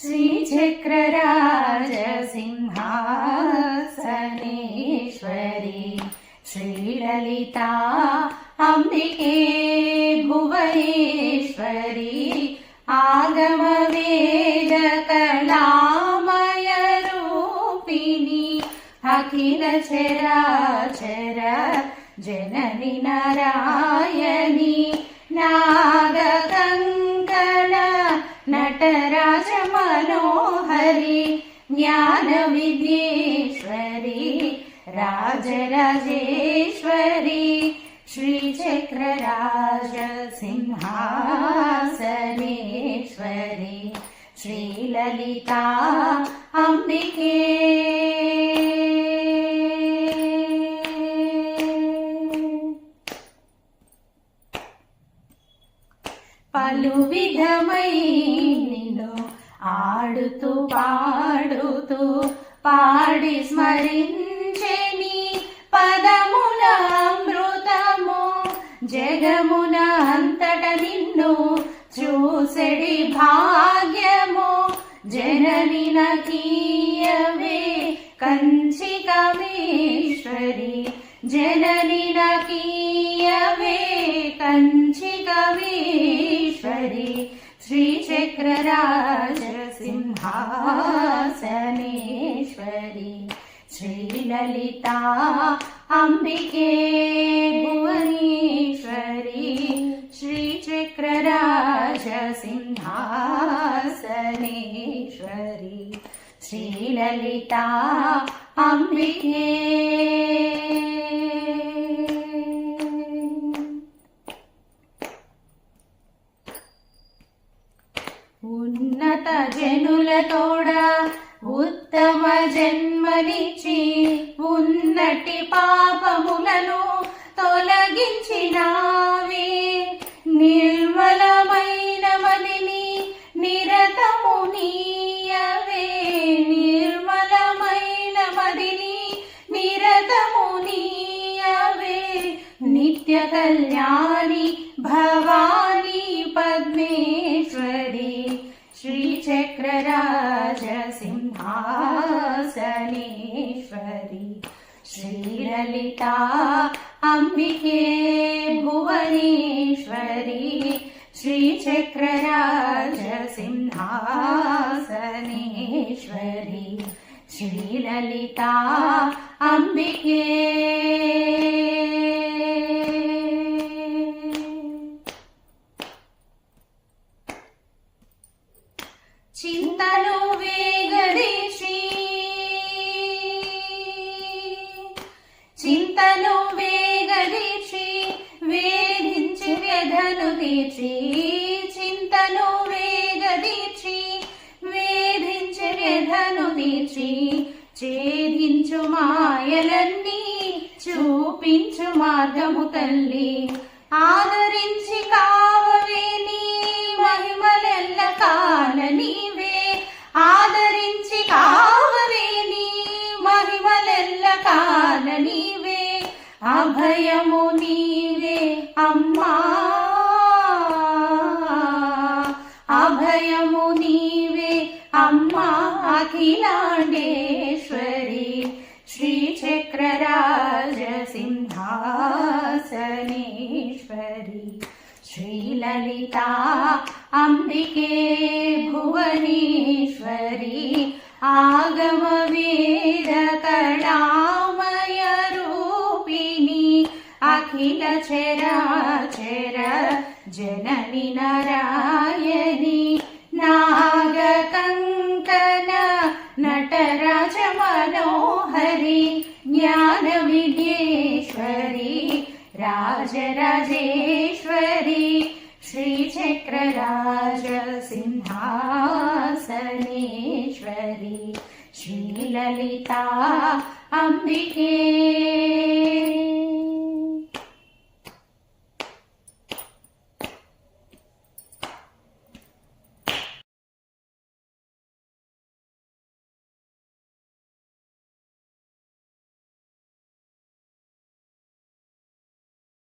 श्रीचक्रराजसिंहासनेश्वरी श्रीललिता अंबिके भुवनेश्वरी आगमवेदकलामयरूपिणी अखिल चराचर जननी नारायणी नागकङ्कण नटराज मनोहरी ज्ञान विद्येश्वरी राजराजेश्वरी श्रीचक्रराज सिंहासनेश्वरी श्रीललिता अंबिके పలు విధమై నిన్ను ఆడుతూ పాడుతూ పాడి స్మరించెని పదముల అమృతము జగమున అంతట నిన్ను చూసెడి భాగ్యము జనని నకీయవే కంచి కవీశ్వరి జనని నకీయవే కంచి కవీశ్వరి श्रीचक्रराज सिंहासनेश्वरी श्रीललिता अंबिके भुवनेश्वरी श्रीचक्रराज सिंहासनेश्वरी श्रीललिता अंबिके ఉన్నత జనుల తోడ ఉత్తమ జన్మనిచ్చి ఉన్నటి పాపములను తొలగించినావే నిర్మలమైన మదిని నిరతము నీయవే నిర్మలమైన మదిని నిరతము నీయవే నిత్య కళ్యాణి భవానీ పద్మేశ్వరి श्रीचक्रराज सिंहासनेश्वरी श्रीललिता अंबिके भुवनेश्वरी श्रीचक्रराज सिंहासनेश्वरी श्रीललिता अंबिके చింతను వేగదీచి చింతను వేగదీచి వేధించి వ్యధను తీర్చి చింతను వేగదీచి వేధించి వ్యధను తీర్చి ఛేదించు మాయలన్నీ చూపించు మార్గము తల్లి ఆదరించి కావవే నీ మహిమలెల్ల కాలని ఆదరించి కావవే నీ మహిమలెల్ల కాల నీవే అభయము నీవే అమ్మా అభయము నీవే అమ్మా అఖిలాండేశ్వరి శ్రీచక్రరాజ సింహాసనేశ్వరి श्रीललिता अंबिके भुवनेश्वरी आगमवेदकलामय रूपिणी अखिल चराचर जननी नारायणी नागकङ्कण नटराज मनोहरी ज्ञान विद्येश्वरी राजराजेश्वरी श्रीचक्रराज सिंहासनेश्वरी श्रीललिता अंबिके